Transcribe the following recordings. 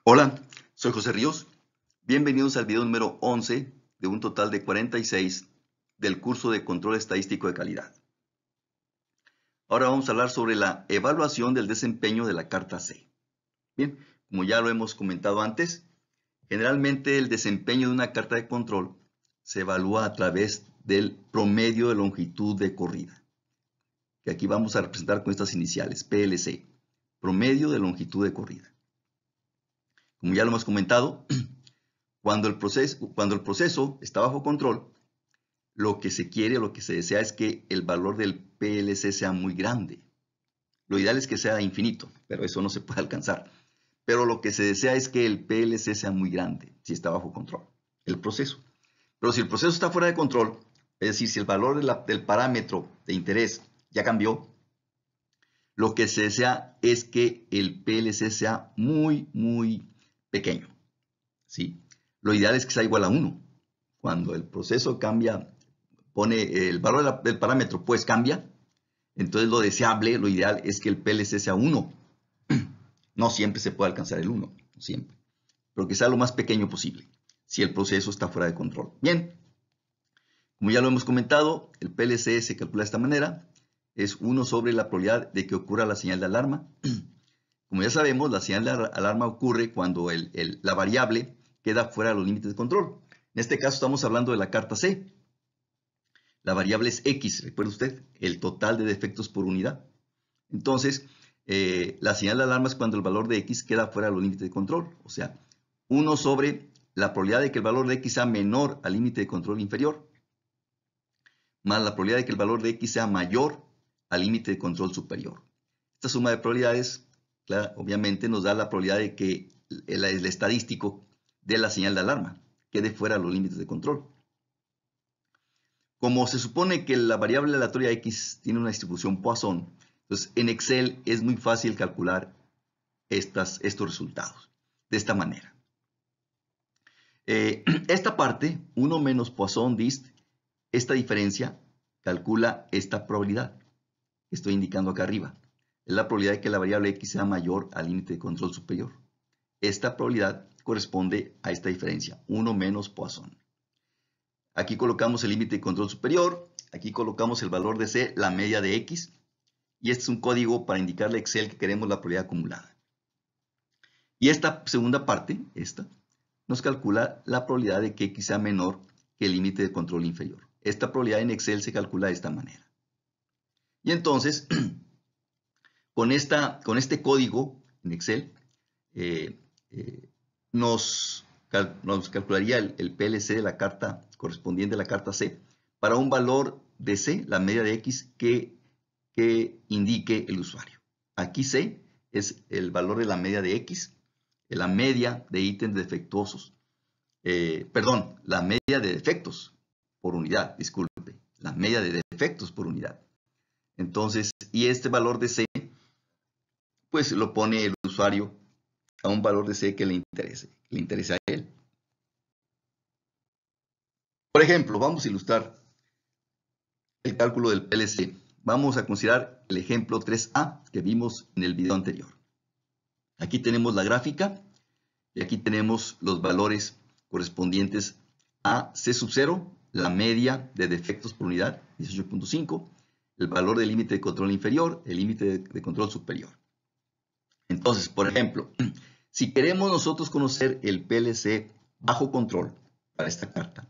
Hola, soy José Ríos. Bienvenidos al video número 11 de un total de 46 del curso de Control Estadístico de Calidad. Ahora vamos a hablar sobre la evaluación del desempeño de la carta C. Bien, como ya lo hemos comentado antes, generalmente el desempeño de una carta de control se evalúa a través del promedio de longitud de corrida, que aquí vamos a representar con estas iniciales, PLC, promedio de longitud de corrida. Como ya lo hemos comentado, cuando el proceso está bajo control, lo que se quiere, lo que se desea es que el valor del PLC sea muy grande. Lo ideal es que sea infinito, pero eso no se puede alcanzar. Pero lo que se desea es que el PLC sea muy grande, si está bajo control, el proceso. Pero si el proceso está fuera de control, es decir, si el valor del parámetro de interés ya cambió, lo que se desea es que el PLC sea muy pequeño, ¿sí? Lo ideal es que sea igual a 1. Cuando el proceso cambia, pone el valor del parámetro, pues cambia, entonces lo deseable, lo ideal es que el PLC sea 1. No siempre se puede alcanzar el 1, no siempre, pero que sea lo más pequeño posible, si el proceso está fuera de control. Bien, como ya lo hemos comentado, el PLC se calcula de esta manera, es 1 sobre la probabilidad de que ocurra la señal de alarma. Como ya sabemos, la señal de alarma ocurre cuando la variable queda fuera de los límites de control. En este caso estamos hablando de la carta C. La variable es X, recuerde usted, el total de defectos por unidad. Entonces, la señal de alarma es cuando el valor de X queda fuera de los límites de control. O sea, 1 sobre la probabilidad de que el valor de X sea menor al límite de control inferior, más la probabilidad de que el valor de X sea mayor al límite de control superior. Esta suma de probabilidades, claro, obviamente, nos da la probabilidad de que el estadístico de la señal de alarma quede fuera de los límites de control. Como se supone que la variable aleatoria X tiene una distribución Poisson, entonces en Excel es muy fácil calcular estos resultados de esta manera. Esta parte, 1 menos Poisson dist, esta diferencia calcula esta probabilidad que estoy indicando acá arriba. Es la probabilidad de que la variable X sea mayor al límite de control superior. Esta probabilidad corresponde a esta diferencia, 1 menos Poisson. Aquí colocamos el límite de control superior, aquí colocamos el valor de C, la media de X, y este es un código para indicarle a Excel que queremos la probabilidad acumulada. Y esta segunda parte, esta, nos calcula la probabilidad de que X sea menor que el límite de control inferior. Esta probabilidad en Excel se calcula de esta manera. Y entonces, con este código en Excel, nos calcularía el PLC de la carta correspondiente a la carta C para un valor de C, la media de X, que indique el usuario. Aquí C es el valor de la media de X, la media de ítems defectuosos, la media de defectos por unidad, disculpe, la media de defectos por unidad. Entonces, y este valor de C, pues lo pone el usuario a un valor de C que le interese a él. Por ejemplo, vamos a ilustrar el cálculo del PLC. Vamos a considerar el ejemplo 3A que vimos en el video anterior. Aquí tenemos la gráfica y aquí tenemos los valores correspondientes a C sub 0, la media de defectos por unidad, 18.5, el valor del límite de control inferior, el límite de control superior. Entonces, por ejemplo, si queremos nosotros conocer el PLC bajo control para esta carta,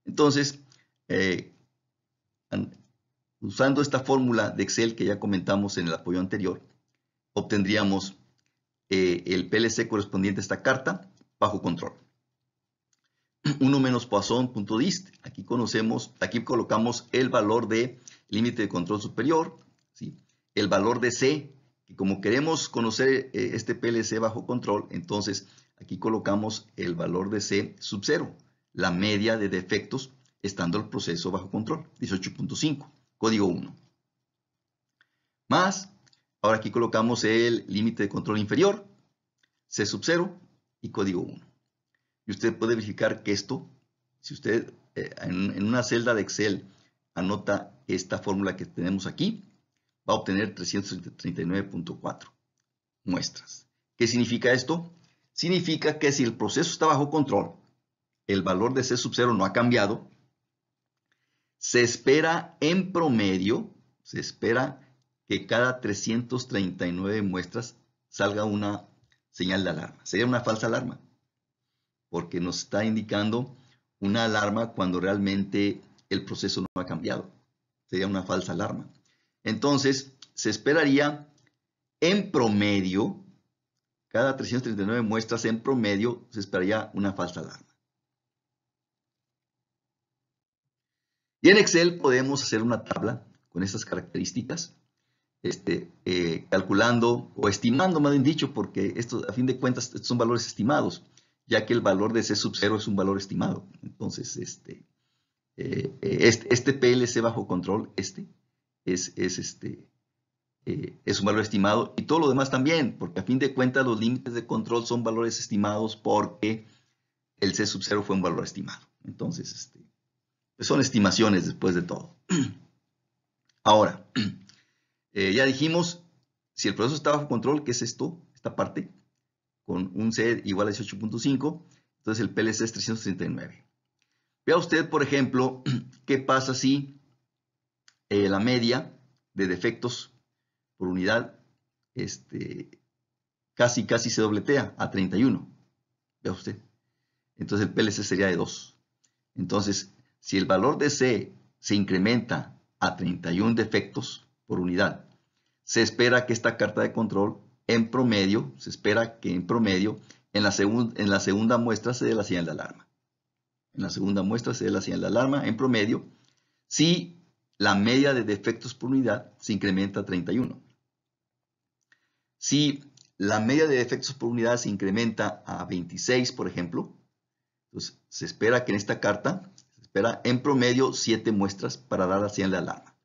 entonces, usando esta fórmula de Excel que ya comentamos en el apoyo anterior, obtendríamos el PLC correspondiente a esta carta bajo control. 1 menos Poisson.dist, aquí colocamos el valor de límite de control superior, ¿sí? El valor de C, que como queremos conocer este PLC bajo control, entonces aquí colocamos el valor de C sub 0, la media de defectos estando el proceso bajo control, 18.5, código 1. Más, ahora aquí colocamos el límite de control inferior, C sub 0 y código 1. Y usted puede verificar que esto, si usted en una celda de Excel anota esta fórmula que tenemos aquí, va a obtener 339.4 muestras. ¿Qué significa esto? significa que si el proceso está bajo control, el valor de C sub 0 no ha cambiado, se espera en promedio, se espera que cada 339 muestras salga una señal de alarma. Sería una falsa alarma, porque nos está indicando una alarma cuando realmente el proceso no ha cambiado. Sería una falsa alarma. Entonces, se esperaría en promedio, cada 339 muestras en promedio, se esperaría una falsa alarma. Y en Excel podemos hacer una tabla con estas características, calculando o estimando, más bien dicho, porque esto, a fin de cuentas, estos son valores estimados, ya que el valor de C sub 0 es un valor estimado. Entonces, este PLC bajo control, es un valor estimado, y todo lo demás también, porque a fin de cuentas los límites de control son valores estimados porque el C sub 0 fue un valor estimado. Entonces, pues son estimaciones después de todo. Ahora, ya dijimos, si el proceso está bajo control, ¿qué es esto? Esta parte, con un C igual a 18.5, entonces el PLC es 339. Vea usted, por ejemplo, qué pasa si la media de defectos por unidad casi se dobletea a 31. Vea usted. Entonces el PLC sería de 2. Entonces, si el valor de C se incrementa a 31 defectos por unidad, se espera que esta carta de control, en promedio, en la segunda muestra se dé la señal de alarma. En la segunda muestra se dé la señal de alarma, en promedio, si la media de defectos por unidad se incrementa a 31. Si la media de defectos por unidad se incrementa a 26, por ejemplo, entonces se espera que en esta carta, se espera en promedio 7 muestras para dar la señal de alarma.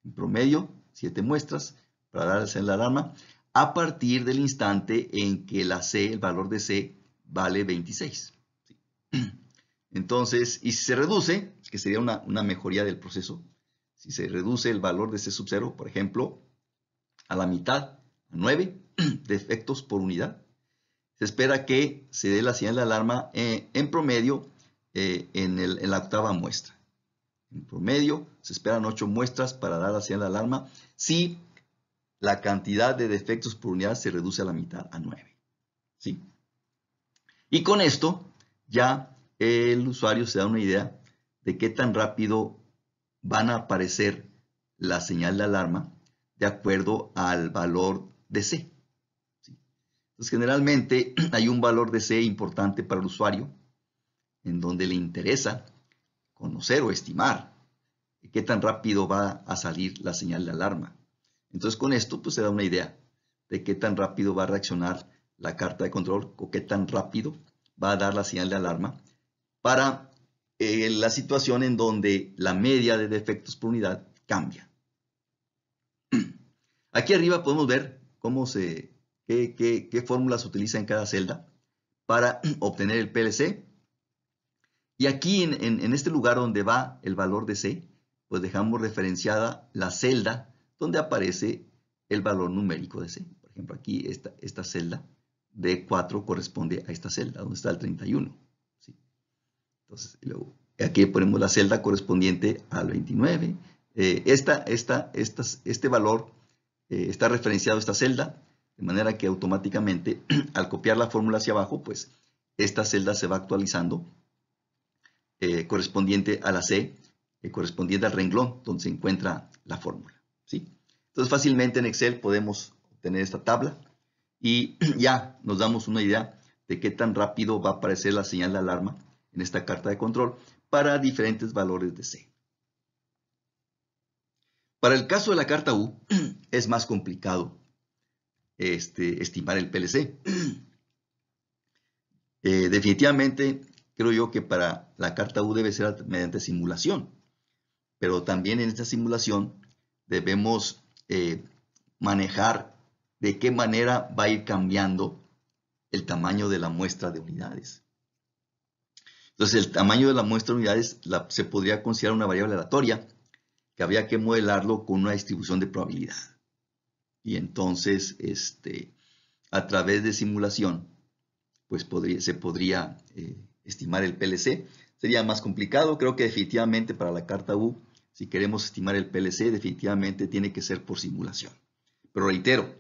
En promedio, 7 muestras para dar la señal de alarma a partir del instante en que la C, el valor de C, vale 26. ¿Sí? Entonces, y si se reduce, que sería una mejoría del proceso, si se reduce el valor de C sub 0, por ejemplo, a la mitad, a 9 defectos por unidad, se espera que se dé la señal de alarma en promedio en la octava muestra. En promedio se esperan 8 muestras para dar la señal de alarma si la cantidad de defectos por unidad se reduce a la mitad, a 9. ¿Sí? Y con esto ya el usuario se da una idea de qué tan rápido van a aparecer la señal de alarma de acuerdo al valor de C. ¿Sí? Entonces, generalmente hay un valor de C importante para el usuario en donde le interesa conocer o estimar qué tan rápido va a salir la señal de alarma. Entonces, con esto pues se da una idea de qué tan rápido va a reaccionar la carta de control o qué tan rápido va a dar la señal de alarma para la situación en donde la media de defectos por unidad cambia. Aquí arriba podemos ver qué fórmula se utiliza en cada celda para obtener el PLC. Y aquí en este lugar donde va el valor de C, pues dejamos referenciada la celda donde aparece el valor numérico de C. Por ejemplo, aquí esta celda D4 corresponde a esta celda, donde está el 31. ¿Sí? Entonces, luego, aquí ponemos la celda correspondiente al 29. Este valor está referenciado a esta celda, de manera que automáticamente, al copiar la fórmula hacia abajo, pues esta celda se va actualizando correspondiente a la C, correspondiente al renglón donde se encuentra la fórmula. ¿Sí? Entonces, fácilmente en Excel podemos obtener esta tabla y ya nos damos una idea de qué tan rápido va a aparecer la señal de alarma en esta carta de control para diferentes valores de C. Para el caso de la carta U, es más complicado estimar el PLC. Definitivamente, creo yo que para la carta U debe ser mediante simulación, pero también en esta simulación debemos manejar de qué manera va a ir cambiando el tamaño de la muestra de unidades. Entonces, el tamaño de la muestra de unidades se podría considerar una variable aleatoria que habría que modelarlo con una distribución de probabilidad. Y entonces, a través de simulación, pues se podría estimar el PLC. Sería más complicado. Creo que definitivamente para la carta U, si queremos estimar el PLC, definitivamente tiene que ser por simulación. Pero reitero,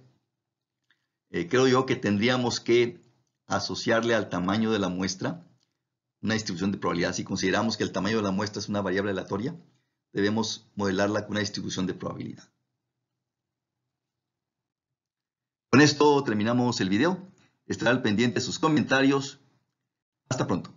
creo yo que tendríamos que asociarle al tamaño de la muestra una distribución de probabilidad. Si consideramos que el tamaño de la muestra es una variable aleatoria, debemos modelarla con una distribución de probabilidad. Con esto terminamos el video. Estaré al pendiente de sus comentarios. Hasta pronto.